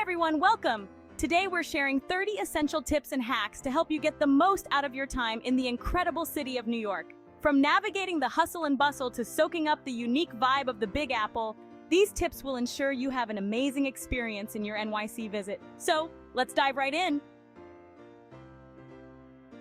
Hi everyone, welcome! Today we're sharing 30 essential tips and hacks to help you get the most out of your time in the incredible city of New York. From navigating the hustle and bustle to soaking up the unique vibe of the Big Apple, these tips will ensure you have an amazing experience in your NYC visit. So, let's dive right in.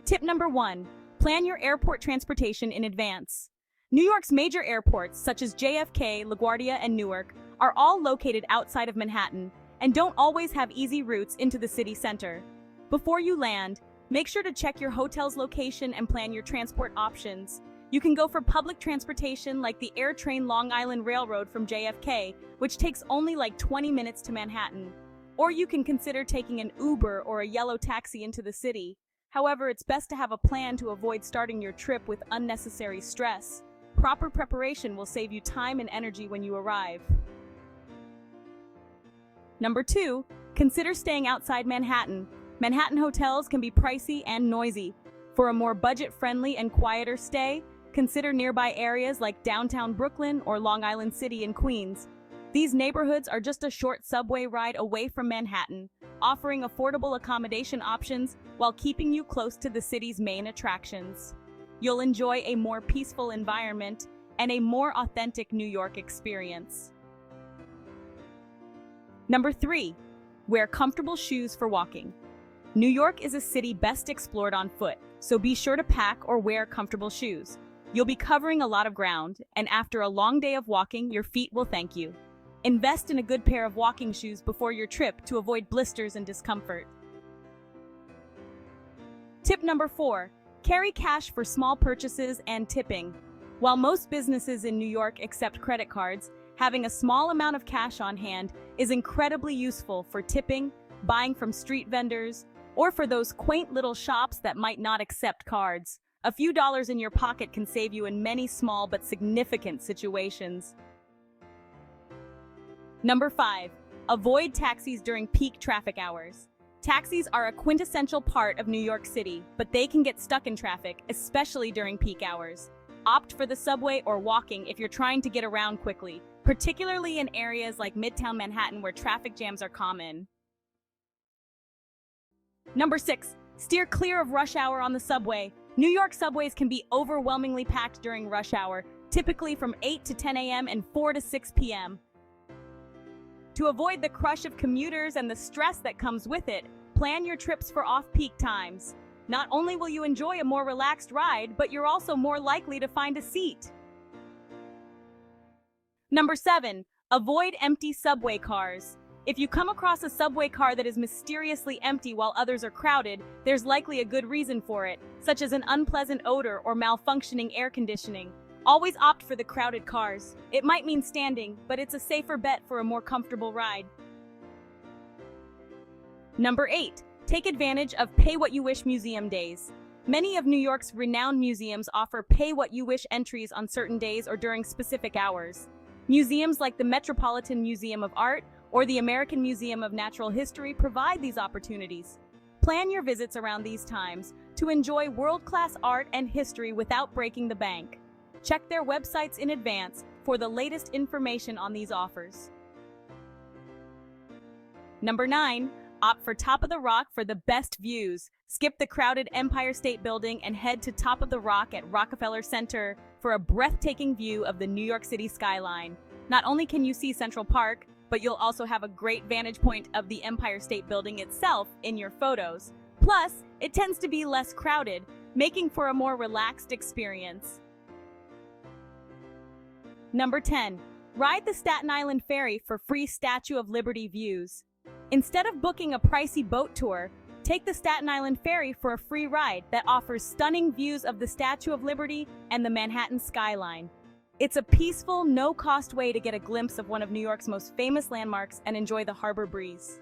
Tip number 1. Plan your airport transportation in advance. New York's major airports, such as JFK, LaGuardia, and Newark, are all located outside of Manhattan and don't always have easy routes into the city center. Before you land, make sure to check your hotel's location and plan your transport options. You can go for public transportation like the AirTrain Long Island Railroad from JFK, which takes only like 20 minutes to Manhattan. Or you can consider taking an Uber or a yellow taxi into the city. However, it's best to have a plan to avoid starting your trip with unnecessary stress. Proper preparation will save you time and energy when you arrive. Number 2, consider staying outside Manhattan. Manhattan hotels can be pricey and noisy. For a more budget-friendly and quieter stay, consider nearby areas like downtown Brooklyn or Long Island City in Queens. These neighborhoods are just a short subway ride away from Manhattan, offering affordable accommodation options while keeping you close to the city's main attractions. You'll enjoy a more peaceful environment and a more authentic New York experience. Number 3, wear comfortable shoes for walking. New York is a city best explored on foot, so be sure to pack or wear comfortable shoes. You'll be covering a lot of ground, and after a long day of walking, your feet will thank you. Invest in a good pair of walking shoes before your trip to avoid blisters and discomfort. Tip number 4, carry cash for small purchases and tipping. While most businesses in New York accept credit cards, having a small amount of cash on hand is incredibly useful for tipping, buying from street vendors, or for those quaint little shops that might not accept cards. A few dollars in your pocket can save you in many small but significant situations. Number 5, avoid taxis during peak traffic hours. Taxis are a quintessential part of New York City, but they can get stuck in traffic, especially during peak hours. Opt for the subway or walking if you're trying to get around quickly, particularly in areas like Midtown Manhattan where traffic jams are common. Number 6, steer clear of rush hour on the subway. New York subways can be overwhelmingly packed during rush hour, typically from 8 to 10 a.m. and 4 to 6 p.m. To avoid the crush of commuters and the stress that comes with it, plan your trips for off-peak times. Not only will you enjoy a more relaxed ride, but you're also more likely to find a seat. Number 7, avoid empty subway cars. If you come across a subway car that is mysteriously empty while others are crowded, there's likely a good reason for it, such as an unpleasant odor or malfunctioning air conditioning. Always opt for the crowded cars. It might mean standing, but it's a safer bet for a more comfortable ride. Number 8, take advantage of Pay What You Wish museum days. Many of New York's renowned museums offer Pay What You Wish entries on certain days or during specific hours. Museums like the Metropolitan Museum of Art or the American Museum of Natural History provide these opportunities. Plan your visits around these times to enjoy world-class art and history without breaking the bank. Check their websites in advance for the latest information on these offers. Number 9, opt for Top of the Rock for the best views. Skip the crowded Empire State Building and head to Top of the Rock at Rockefeller Center for a breathtaking view of the New York City skyline. Not only can you see Central Park, but you'll also have a great vantage point of the Empire State Building itself in your photos. Plus, it tends to be less crowded, making for a more relaxed experience. Number 10, ride the Staten Island Ferry for free Statue of Liberty views. Instead of booking a pricey boat tour, take the Staten Island Ferry for a free ride that offers stunning views of the Statue of Liberty and the Manhattan skyline. It's a peaceful, no-cost way to get a glimpse of one of New York's most famous landmarks and enjoy the harbor breeze.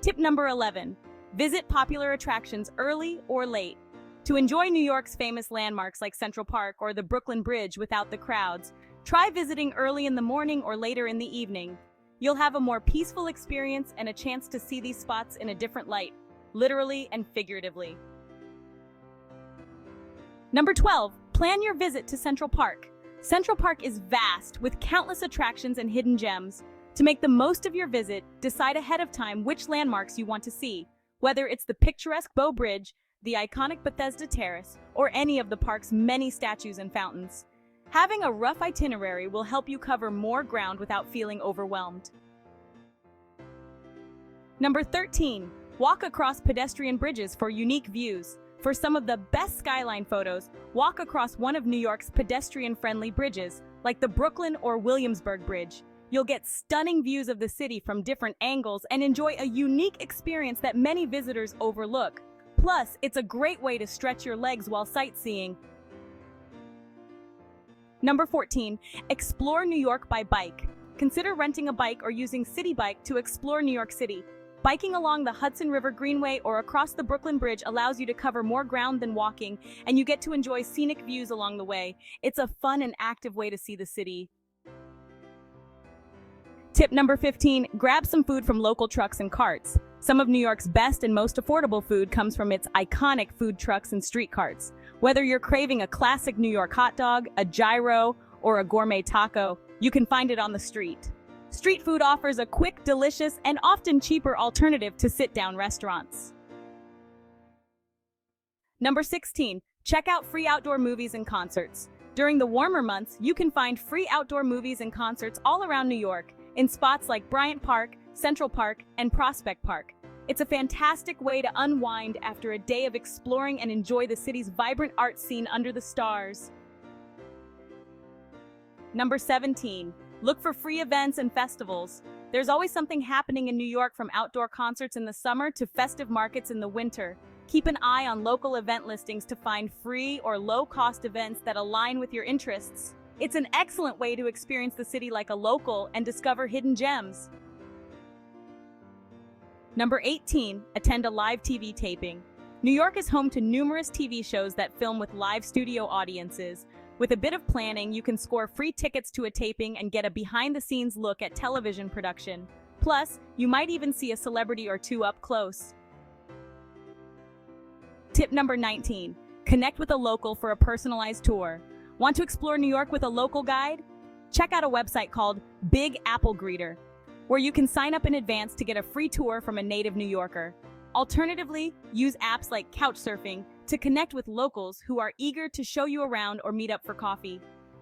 Tip number 11, visit popular attractions early or late. To enjoy New York's famous landmarks like Central Park or the Brooklyn Bridge without the crowds, try visiting early in the morning or later in the evening. You'll have a more peaceful experience and a chance to see these spots in a different light, literally and figuratively. Number 12, plan your visit to Central Park. Central Park is vast with countless attractions and hidden gems. To make the most of your visit, decide ahead of time which landmarks you want to see, whether it's the picturesque Bow Bridge, the iconic Bethesda Terrace, or any of the park's many statues and fountains. Having a rough itinerary will help you cover more ground without feeling overwhelmed. Number 13. Walk across pedestrian bridges for unique views. For some of the best skyline photos, walk across one of New York's pedestrian-friendly bridges, like the Brooklyn or Williamsburg Bridge. You'll get stunning views of the city from different angles and enjoy a unique experience that many visitors overlook. Plus, it's a great way to stretch your legs while sightseeing. Number 14. Explore New York by bike. Consider renting a bike or using City Bike to explore New York City. Biking along the Hudson River Greenway or across the Brooklyn Bridge allows you to cover more ground than walking, and you get to enjoy scenic views along the way. It's a fun and active way to see the city. Tip number 15, grab some food from local trucks and carts. Some of New York's best and most affordable food comes from its iconic food trucks and street carts. Whether you're craving a classic New York hot dog, a gyro, or a gourmet taco, you can find it on the street. Street food offers a quick, delicious, and often cheaper alternative to sit-down restaurants. Number 16, check out free outdoor movies and concerts. During the warmer months, you can find free outdoor movies and concerts all around New York, in spots like Bryant Park, Central Park, and Prospect Park. It's a fantastic way to unwind after a day of exploring and enjoy the city's vibrant art scene under the stars. Number 17. Look for free events and festivals. There's always something happening in New York, from outdoor concerts in the summer to festive markets in the winter. Keep an eye on local event listings to find free or low-cost events that align with your interests. It's an excellent way to experience the city like a local and discover hidden gems. Number 18. Attend a live TV taping. New York is home to numerous TV shows that film with live studio audiences. With a bit of planning, you can score free tickets to a taping and get a behind-the-scenes look at television production. Plus, you might even see a celebrity or two up close. Tip number 19. Connect with a local for a personalized tour. Want to explore New York with a local guide? Check out a website called Big Apple Greeter, where you can sign up in advance to get a free tour from a native New Yorker. Alternatively, use apps like Couchsurfing to connect with locals who are eager to show you around or meet up for coffee.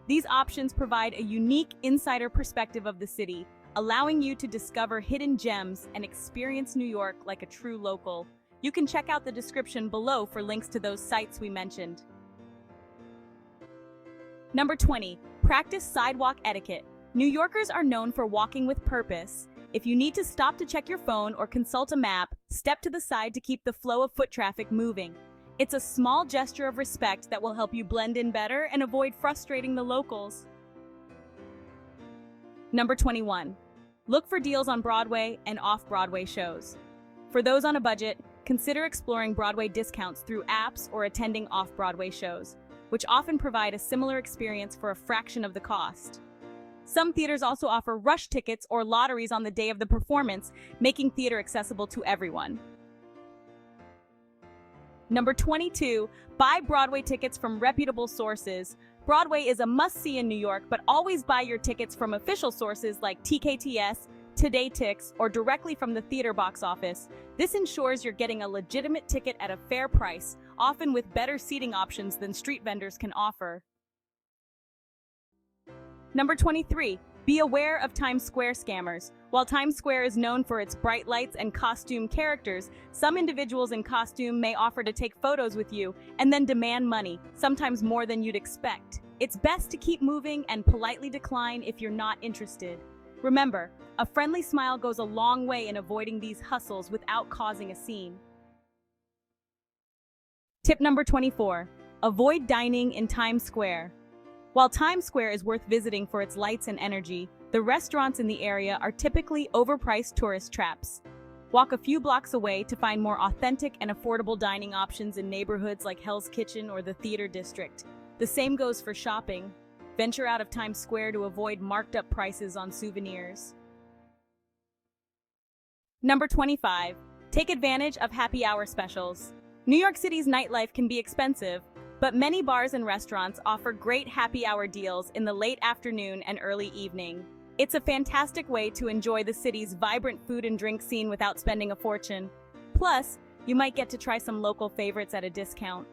These options provide a unique insider perspective of the city, allowing you to discover hidden gems and experience New York like a true local. You can check out the description below for links to those sites we mentioned. Number 20. Practice sidewalk etiquette. New Yorkers are known for walking with purpose. If you need to stop to check your phone or consult a map, step to the side to keep the flow of foot traffic moving. It's a small gesture of respect that will help you blend in better and avoid frustrating the locals. Number 21. Look for deals on Broadway and off-Broadway shows. For those on a budget, consider exploring Broadway discounts through apps or attending off-Broadway shows, which often provide a similar experience for a fraction of the cost. Some theaters also offer rush tickets or lotteries on the day of the performance, making theater accessible to everyone. Number 22. Buy Broadway tickets from reputable sources. Broadway is a must-see in New York, but always buy your tickets from official sources like TKTS, Today Tix, or directly from the theater box office. This ensures you're getting a legitimate ticket at a fair price, often with better seating options than street vendors can offer. Number 23. Be aware of Times Square scammers. While Times Square is known for its bright lights and costume characters, some individuals in costume may offer to take photos with you and then demand money, sometimes more than you'd expect. It's best to keep moving and politely decline if you're not interested. Remember, a friendly smile goes a long way in avoiding these hustles without causing a scene. Tip number 24. Avoid dining in Times Square. While Times Square is worth visiting for its lights and energy, the restaurants in the area are typically overpriced tourist traps. Walk a few blocks away to find more authentic and affordable dining options in neighborhoods like Hell's Kitchen or the Theater District. The same goes for shopping. Venture out of Times Square to avoid marked-up prices on souvenirs. Number 25. Take advantage of happy hour specials. New York City's nightlife can be expensive, but many bars and restaurants offer great happy hour deals in the late afternoon and early evening. It's a fantastic way to enjoy the city's vibrant food and drink scene without spending a fortune. Plus, you might get to try some local favorites at a discount.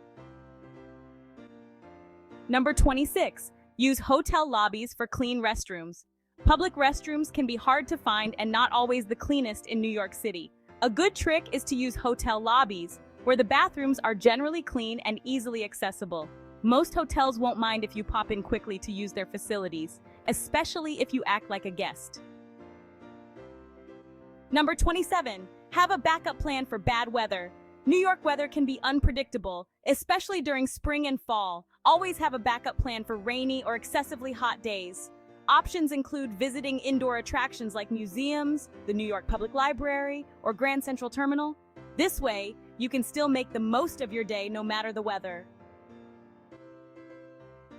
Number 26. Use hotel lobbies for clean restrooms. Public restrooms can be hard to find and not always the cleanest in New York City. A good trick is to use hotel lobbies, where the bathrooms are generally clean and easily accessible. Most hotels won't mind if you pop in quickly to use their facilities, especially if you act like a guest. Number 27. Have a backup plan for bad weather. New York weather can be unpredictable, especially during spring and fall. Always have a backup plan for rainy or excessively hot days. Options include visiting indoor attractions like museums, the New York Public Library, or Grand Central Terminal. This way, you can still make the most of your day no matter the weather.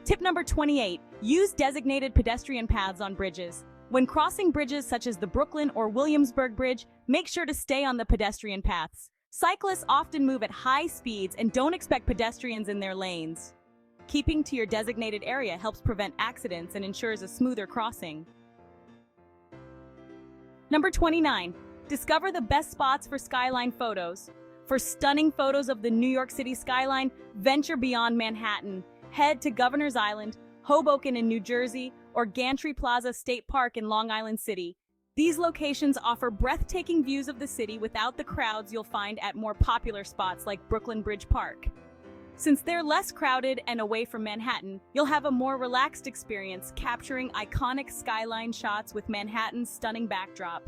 Tip number 28. Use designated pedestrian paths on bridges. When crossing bridges such as the Brooklyn or Williamsburg Bridge, make sure to stay on the pedestrian paths. Cyclists often move at high speeds and don't expect pedestrians in their lanes. Keeping to your designated area helps prevent accidents and ensures a smoother crossing. Number 29. Discover the best spots for skyline photos. For stunning photos of the New York City skyline, venture beyond Manhattan. Head to Governor's Island, Hoboken in New Jersey, or Gantry Plaza State Park in Long Island City. These locations offer breathtaking views of the city without the crowds you'll find at more popular spots like Brooklyn Bridge Park. Since they're less crowded and away from Manhattan, you'll have a more relaxed experience capturing iconic skyline shots with Manhattan's stunning backdrop.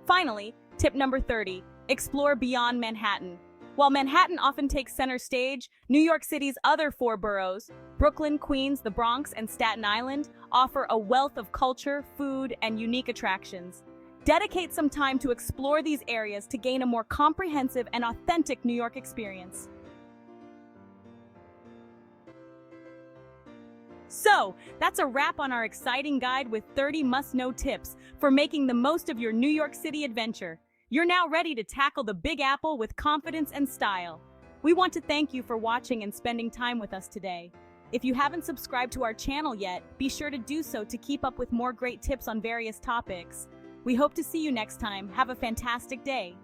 Finally, tip number 30, explore beyond Manhattan. While Manhattan often takes center stage, New York City's other four boroughs, Brooklyn, Queens, the Bronx, and Staten Island, offer a wealth of culture, food, and unique attractions. Dedicate some time to explore these areas to gain a more comprehensive and authentic New York experience. So, that's a wrap on our exciting guide with 30 must-know tips for making the most of your New York City adventure. You're now ready to tackle the Big Apple with confidence and style. We want to thank you for watching and spending time with us today. If you haven't subscribed to our channel yet, be sure to do so to keep up with more great tips on various topics. We hope to see you next time. Have a fantastic day.